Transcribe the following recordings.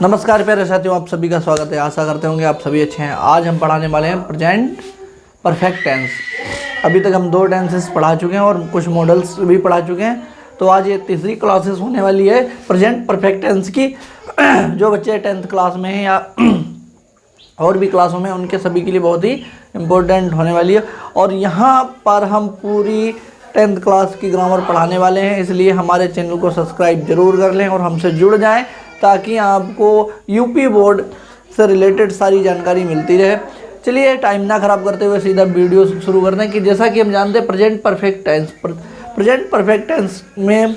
नमस्कार प्यारे साथियों, आप सभी का स्वागत है। आशा करते होंगे आप सभी अच्छे हैं। आज हम पढ़ाने वाले हैं प्रेजेंट परफेक्ट टेंस। अभी तक हम 2 टेंसेस पढ़ा चुके हैं और कुछ मॉडल्स भी पढ़ा चुके हैं। तो आज ये तीसरी क्लासेस होने वाली है प्रेजेंट परफेक्ट टेंस की। जो बच्चे 10th क्लास में हैं या और भी क्लासों में, उनके सभी के लिए बहुत ही इम्पोर्टेंट होने वाली है। और यहाँ पर हम पूरी 10th क्लास की ग्रामर पढ़ाने वाले हैं, इसलिए हमारे चैनल को सब्सक्राइब जरूर कर लें और हमसे जुड़ जाएं, ताकि आपको यूपी बोर्ड से रिलेटेड सारी जानकारी मिलती रहे। चलिए टाइम ना ख़राब करते हुए सीधा वीडियो शुरू करते हैं। कि जैसा कि हम जानते हैं प्रेजेंट परफेक्ट टेंस में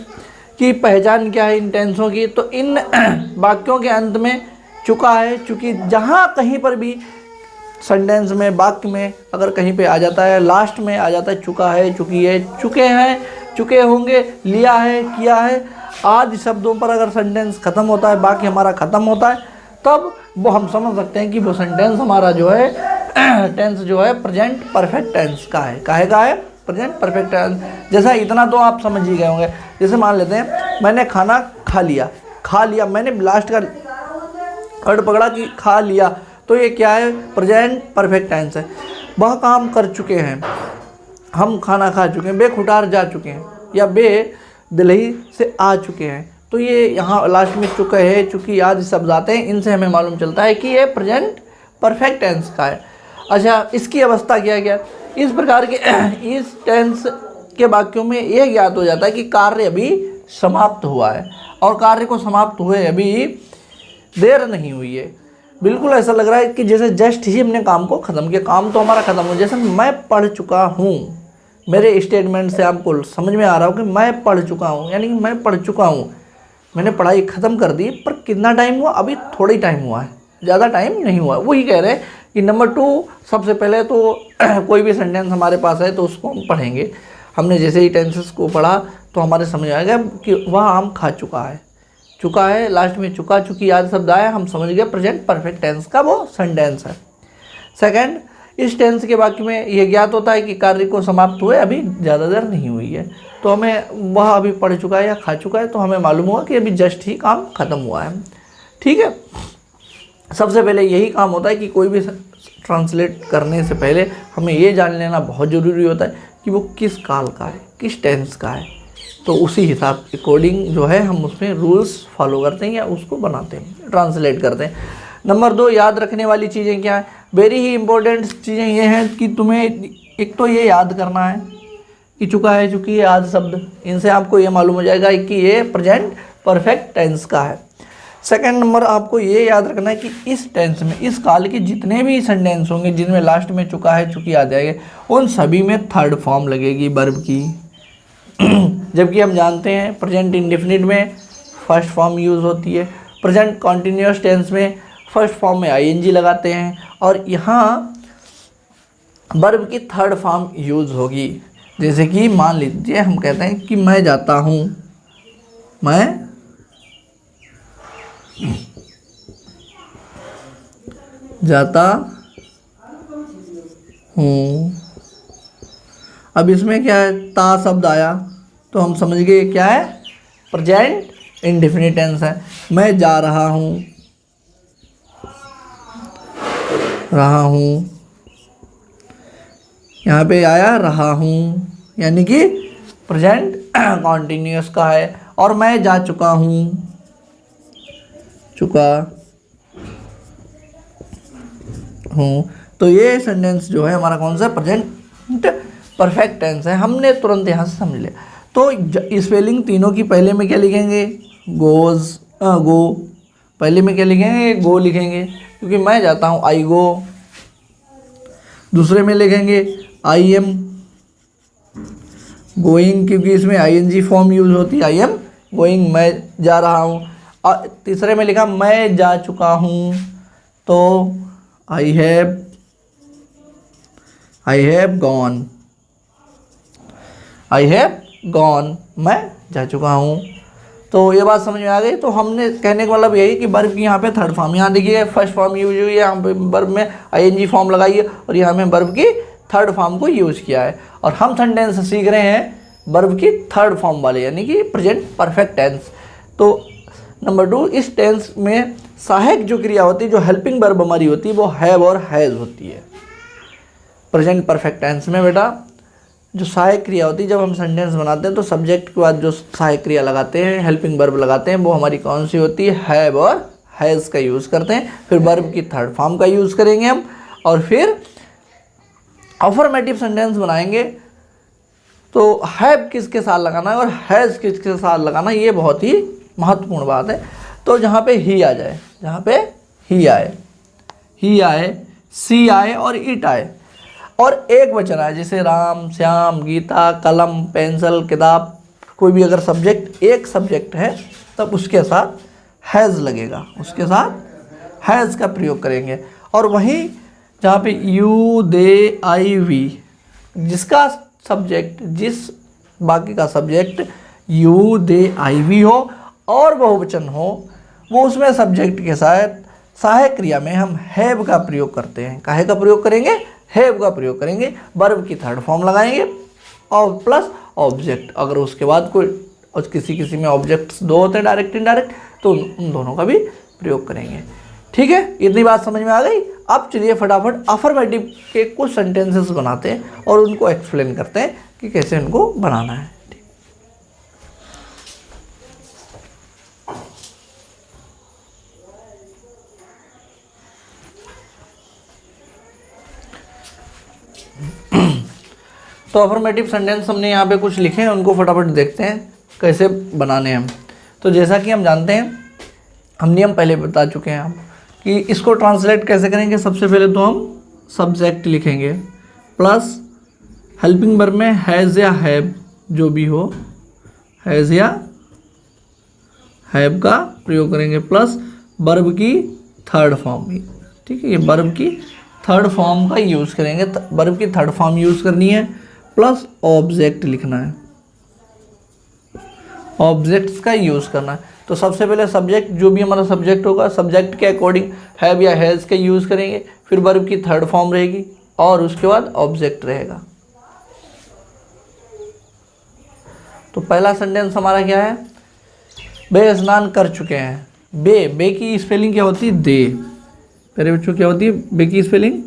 की पहचान क्या है इन टेंसों की। तो इन वाक्यों के अंत में चुका है, चूँकि जहाँ कहीं पर भी सेंटेंस में, वाक्य में अगर कहीं पे आ जाता है, लास्ट में आ जाता है चुका है, चुकी है, चुके हैं, चुके होंगे, लिया है, किया है आदि शब्दों पर अगर सेंटेंस ख़त्म होता है, वाक्य हमारा ख़त्म होता है, तब वो हम समझ सकते हैं कि वो सेंटेंस हमारा जो है टेंस जो है प्रेजेंट परफेक्ट टेंस का है। काहे का है? Present perfect tense. जैसा इतना तो आप समझ ही गए होंगे। जैसे मान लेते हैं मैंने खाना खा लिया, मैंने लास्ट का वर्ड पकड़ा कि खा लिया, तो ये क्या है? प्रेजेंट परफेक्ट टेंस है। वह काम कर चुके हैं, हम खाना खा चुके हैं, बेखुटार जा चुके हैं या बेदिल्ही से आ चुके हैं। तो ये यहाँ लास्ट में चुके हैं, चुकी आदि शब्द आते हैं, इनसे हमें मालूम चलता है कि ये प्रेजेंट परफेक्ट टेंस का है। अच्छा, इसकी अवस्था क्या है? क्या इस प्रकार के इस टेंस के वाक्यों में ये ज्ञात हो जाता है कि कार्य अभी समाप्त हुआ है, और कार्य को समाप्त हुए अभी देर नहीं हुई है। बिल्कुल ऐसा लग रहा है कि जैसे जस्ट ही हमने काम को ख़त्म किया। काम तो हमारा ख़त्म हो, जैसे मैं पढ़ चुका हूँ। मेरे स्टेटमेंट से आपको समझ में आ रहा हो कि मैं पढ़ चुका हूँ, यानी कि मैं पढ़ चुका हूँ, मैंने पढ़ाई ख़त्म कर दी। पर कितना टाइम हुआ? अभी थोड़ा ही टाइम हुआ है, ज़्यादा टाइम नहीं हुआ। वही कह रहे हैं कि नंबर 2, सबसे पहले तो कोई भी सेंटेंस हमारे पास है तो उसको हम पढ़ेंगे। हमने जैसे ही टेंसेस को पढ़ा तो हमारे समझ आएगा कि वह आम खा चुका है, चुका है, लास्ट में चुका, चुकी आदि शब्द आया, हम समझ गए प्रेजेंट परफेक्ट टेंस का वो सेंटेंस है। सेकंड, इस टेंस के वाक्य में यह ज्ञात होता है कि कार्य को समाप्त हुए अभी ज़्यादा देर नहीं हुई है। तो हमें वह अभी पढ़ चुका है या खा चुका है, तो हमें मालूम हुआ कि अभी जस्ट ही काम ख़त्म हुआ है। ठीक है, सबसे पहले यही काम होता है कि कोई भी ट्रांसलेट करने से पहले हमें ये जान लेना बहुत ज़रूरी होता है कि वो किस काल का है, किस टेंस का है। तो उसी हिसाब अकॉर्डिंग जो है हम उसमें रूल्स फॉलो करते हैं या उसको बनाते हैं, ट्रांसलेट करते हैं। नंबर 2, याद रखने वाली चीज़ें क्या है? वेरी ही इंपॉर्टेंट चीज़ें ये हैं कि तुम्हें एक तो ये याद करना है कि चुका है, चुकी है आदि शब्द, इनसे आपको ये मालूम हो जाएगा कि ये प्रेजेंट परफेक्ट टेंस का है। सेकंड नंबर, आपको ये याद रखना है कि इस टेंस में, इस काल के जितने भी सेंटेंस होंगे जिनमें लास्ट में चुका है, चुकी आ जाएगा, उन सभी में थर्ड फॉर्म लगेगी वर्ब की। जबकि हम जानते हैं प्रेजेंट इंडेफिनिट में फर्स्ट फॉर्म यूज़ होती है, प्रेजेंट कॉन्टिन्यूस टेंस में फर्स्ट फॉर्म में आईएनजी लगाते हैं, और यहाँ वर्ब की थर्ड फॉर्म यूज़ होगी। जैसे कि मान लीजिए हम कहते हैं कि मैं जाता हूँ, मैं जाता हूँ। अब इसमें क्या है? ता शब्द आया तो हम समझ गए क्या है? प्रेजेंट इंडेफिनिट टेंस है। मैं जा रहा हूँ, यहाँ पे आया रहा हूँ, यानी कि प्रेजेंट कॉन्टिन्यूस का है। और मैं जा चुका हूँ, चुका हूँ, तो ये सेंटेंस जो है हमारा कौन सा? प्रेजेंट परफेक्ट टेंस है। हमने तुरंत यहाँ से समझ लिया। तो स्पेलिंग तीनों की पहले में क्या लिखेंगे? गो। पहले में क्या लिखेंगे? गो लिखेंगे, क्योंकि मैं जाता हूँ, आई गो। दूसरे में लिखेंगे आई एम गोइंग, क्योंकि इसमें आईएनजी फॉर्म यूज होती है, आई एम गोइंग, मैं जा रहा हूँ। और तीसरे में लिखा मैं जा चुका हूँ, तो आई हैव गॉन, मैं जा चुका हूँ। तो ये बात समझ में आ गई। तो हमने कहने का मतलब यही कि वर्ब की यहाँ पे थर्ड फॉर्म, यहाँ देखिए फर्स्ट फॉर्म यूज हुई है, यहाँ पे वर्ब में आईएनजी फॉर्म लगाई है, और यहाँ में वर्ब की थर्ड फॉर्म को यूज़ किया है। और हम सेंटेंस सीख रहे हैं वर्ब की थर्ड फॉर्म वाले, यानी कि प्रेजेंट परफेक्ट टेंस। तो नंबर 2, इस टेंस में सहायक जो क्रिया होती है, जो हेल्पिंग वर्ब हमारी होती है, वो हैव और हैज़ होती है। प्रेजेंट परफेक्ट टेंस में बेटा जो सहायक क्रिया होती है, जब हम सेंटेंस बनाते हैं तो सब्जेक्ट के बाद जो सहायक क्रिया लगाते हैं, हेल्पिंग वर्ब लगाते हैं, वो हमारी कौन सी होती है? हैव और हैज़ का यूज़ करते हैं। फिर वर्ब की थर्ड फॉर्म का यूज़ करेंगे हम, और फिर अफर्मेटिव सेंटेंस बनाएंगे तो हैव किसके साथ लगाना है और हैज़ किसके साथ लगाना, ये बहुत ही महत्वपूर्ण बात है। तो जहाँ पे ही आ जाए, जहाँ पे ही आए, सी आए और इट आए, और एक वचन आए, जैसे राम, श्याम, गीता, कलम, पेंसिल, किताब, कोई भी अगर सब्जेक्ट एक सब्जेक्ट है तब उसके साथ हैज़ लगेगा, उसके साथ हैज़ का प्रयोग करेंगे। और वहीं जहाँ पे यू, दे, आई, वी, जिसका सब्जेक्ट, जिस बाकी का subject you, they, I, we हो और बहुवचन हो, वो उसमें सब्जेक्ट के साथ सहायक क्रिया में हम हैव का प्रयोग करते हैं। काहे का प्रयोग करेंगे? हैव का प्रयोग करेंगे। वर्ब की थर्ड फॉर्म लगाएंगे और प्लस ऑब्जेक्ट, अगर उसके बाद कोई और किसी में ऑब्जेक्ट्स दो होते हैं, डायरेक्ट इनडायरेक्ट, तो उन दोनों का भी प्रयोग करेंगे। ठीक है, इतनी बात समझ में आ गई। अब चलिए फटाफट अफर्मेटिव के कुछ सेंटेंसेस बनाते हैं और उनको एक्सप्लेन करते हैं कि कैसे उनको बनाना है। तो अफर्मेटिव सेंटेंस हमने यहाँ पे कुछ लिखे हैं, उनको फटाफट देखते हैं कैसे बनाने हैं हम। तो जैसा कि हम जानते हैं, हम नियम पहले बता चुके हैं हम कि इसको ट्रांसलेट कैसे करेंगे। सबसे पहले तो हम सब्जेक्ट लिखेंगे प्लस हेल्पिंग वर्ब में हैज़ या हैव जो भी हो, हैज़ या हैव का प्रयोग करेंगे, प्लस वर्ब की थर्ड फॉर्म। ठीक है, ये वर्ब की थर्ड फॉर्म का यूज़ करेंगे, वर्ब की थर्ड फॉर्म यूज़ करनी है, प्लस ऑब्जेक्ट लिखना है, ऑब्जेक्ट्स का यूज़ करना है। तो सबसे पहले सब्जेक्ट, जो भी हमारा सब्जेक्ट होगा, सब्जेक्ट के अकॉर्डिंग हैव या हैज़ का यूज़ करेंगे, फिर वर्ब की थर्ड फॉर्म रहेगी और उसके बाद ऑब्जेक्ट रहेगा। तो पहला सेंटेंस हमारा क्या है? बे स्नान कर चुके हैं। बे की स्पेलिंग क्या होती है? दे। मेरे बच्चों क्या होती है बे की स्पेलिंग?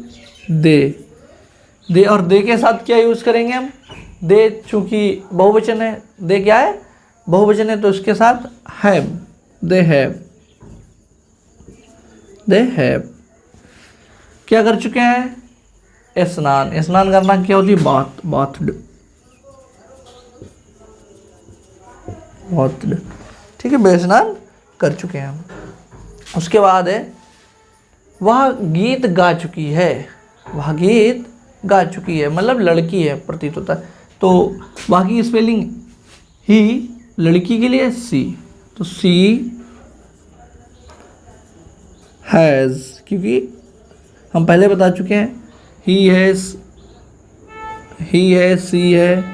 दे। और दे के साथ क्या यूज़ करेंगे हम? दे चूँकि बहुवचन है, दे क्या है? बहुवचन है, तो इसके साथ हैव, दे हैव। क्या कर चुके हैं? स्नान करना क्या होती है? बाथड। ठीक है, बे स्नान कर चुके हैं हम। उसके बाद है वह गीत गा चुकी है। वह गीत गा चुकी है मतलब लड़की है प्रतीत होता है। तो बाकी स्पेलिंग ही, लड़की के लिए सी, तो सी हैज़, क्योंकि हम पहले बता चुके हैं ही है, सी है,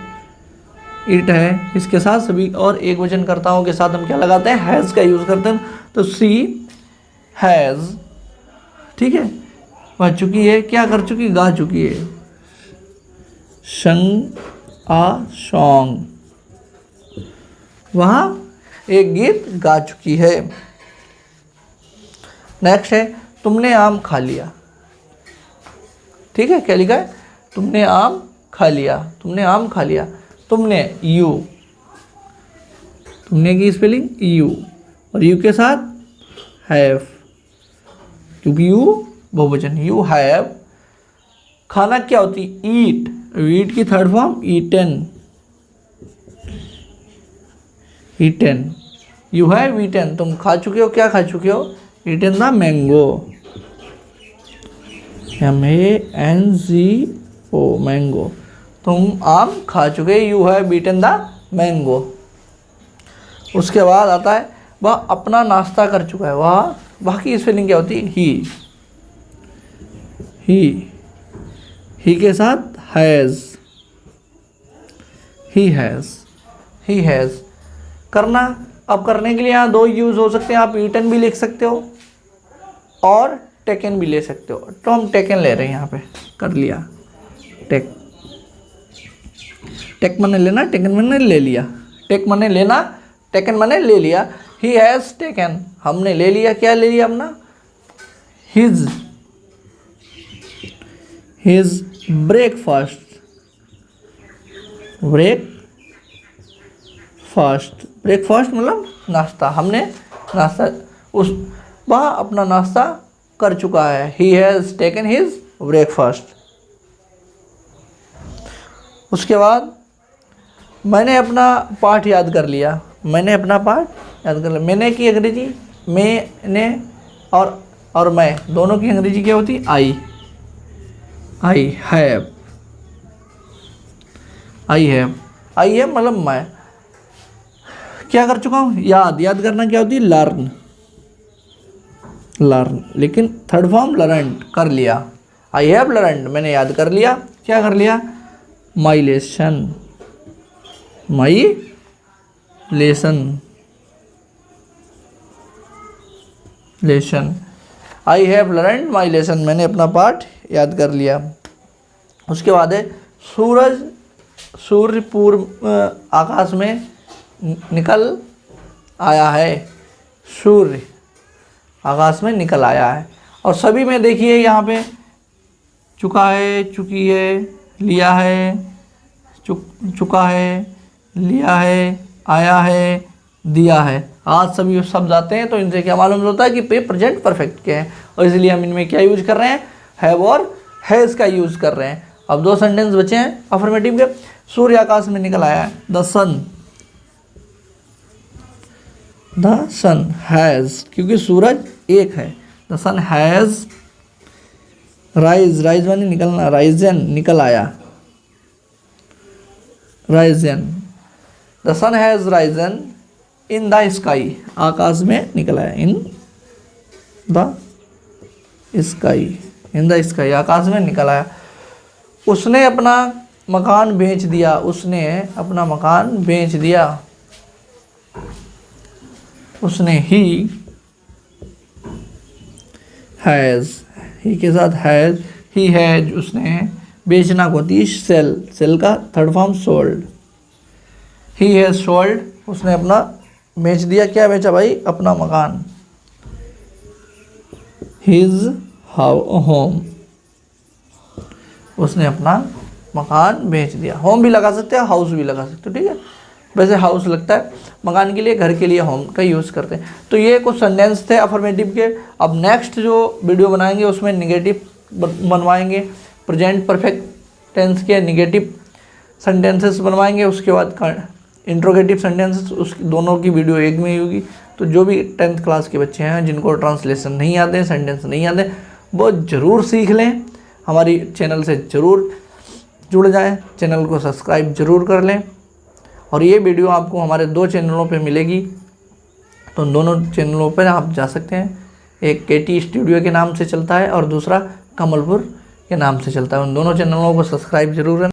इट है, इसके साथ सभी और एक वचन कर्ताओं के साथ हम क्या लगाते हैं? हैज़ का यूज़ करते हैं। तो सी हैज़, ठीक है, वह चुकी है, क्या कर चुकी? गा चुकी है, संग आ सॉन्ग, वह एक गीत गा चुकी है। नेक्स्ट है तुमने आम खा लिया। ठीक है, क्या लिखा है? तुमने आम खा लिया, तुमने आम खा लिया। तुमने यू, तुमने की स्पेलिंग यू, और यू के साथ हैव, क्योंकि यू बहुवचन, यू हैव। खाना क्या होती? ईट, ईट की third form eaten, you have eaten, तुम खा चुके हो, क्या खा चुके हो? Eaten the mango, MANGO, mango, तुम आम खा चुके, you have eaten the mango. उसके बाद आता है वह अपना नाश्ता कर चुका है। वह की स्पेलिंग क्या होती? ही के साथ हैज़, ही हैज़। करना, अब करने के लिए यहाँ दो यूज़ हो सकते हैं, आप ईटन भी लिख सकते हो और टेकन भी ले सकते हो। तो हम टेकन ले रहे हैं, यहाँ पे कर लिया, टेक मने लेना, टेकन मने ले लिया, टेक मने लेना, टेकन मने ले लिया। ही हैज़ टेकन, हमने ले लिया, क्या ले लिया अपना, हिज ब्रेकफास्ट, ब्रेकफास्ट मतलब नाश्ता, हमने नाश्ता, वह अपना नाश्ता कर चुका है। He has taken his breakfast. उसके बाद मैंने अपना पाठ याद कर लिया, मैंने अपना पाठ याद कर लिया। मैंने की अंग्रेजी, मैंने और मैं दोनों की अंग्रेजी क्या होती, आई हैव मतलब मैं क्या कर चुका हूँ, याद करना क्या होती है, लर्न, लेकिन थर्ड फॉर्म लर्नड, कर लिया। आई हैव लर्नड, मैंने याद कर लिया, क्या कर लिया, माई lesson, I have learned my lesson, मैंने अपना पाठ याद कर लिया। उसके बाद है सूर्य पूर्व आकाश में निकल आया है, सूर्य आकाश में निकल आया है। और सभी में देखिए यहाँ पे चुका है, चुकी है, लिया है, चुका है, लिया है, आया है, दिया है। आज सभी शब्द आते हैं तो इनसे क्या मालूम होता है कि प्रेजेंट परफेक्ट के हैं, और इसलिए हम इनमें क्या यूज कर रहे हैं, हैव और हैज़ का यूज कर रहे हैं। अब 2 सेंटेंस बचे हैं अफर्मेटिव के। सूर्य आकाश में निकल आया है, द सन हैज़, क्योंकि सूरज एक है, द सन हैज़ राइज माने निकलना, राइजन निकल आया, risen, the sun has risen in the sky, आकाश में निकल आया, इन द स्काई, आकाश में निकल आया। उसने अपना मकान बेच दिया, उसने अपना मकान बेच दिया, उसने ही हैज़, ही के साथ हैज़, ही हैज, उसने, बेचना को होती सेल का third form sold, he has sold, उसने अपना बेच दिया, क्या बेचा भाई, अपना मकान, हिज होम, उसने अपना मकान बेच दिया। होम भी लगा सकते हैं, हाउस भी लगा सकते हो, ठीक है। वैसे हाउस लगता है मकान के लिए, घर के लिए होम का यूज़ करते हैं। तो ये कुछ सेंटेंस थे अफर्मेटिव के। अब नेक्स्ट जो वीडियो बनाएंगे उसमें निगेटिव बनवाएंगे, प्रेजेंट परफेक्ट टेंस के निगेटिव सेंटेंसेस बनवाएंगे। उसके बाद इंट्रोगेटिव सेंटेंसेस, उस दोनों की वीडियो एक में ही होगी। तो जो भी 10th क्लास के बच्चे हैं जिनको ट्रांसलेशन नहीं आते, सेंटेंस नहीं आते, वो ज़रूर सीख लें, हमारी चैनल से ज़रूर जुड़ जाएं, चैनल को सब्सक्राइब ज़रूर कर लें। और ये वीडियो आपको हमारे 2 चैनलों पे मिलेगी, तो उन दोनों चैनलों पर आप जा सकते हैं। एक केटी स्टूडियो के नाम से चलता है और दूसरा कमलपुर के नाम से चलता है। उन दोनों चैनलों को सब्सक्राइब जरूर करना।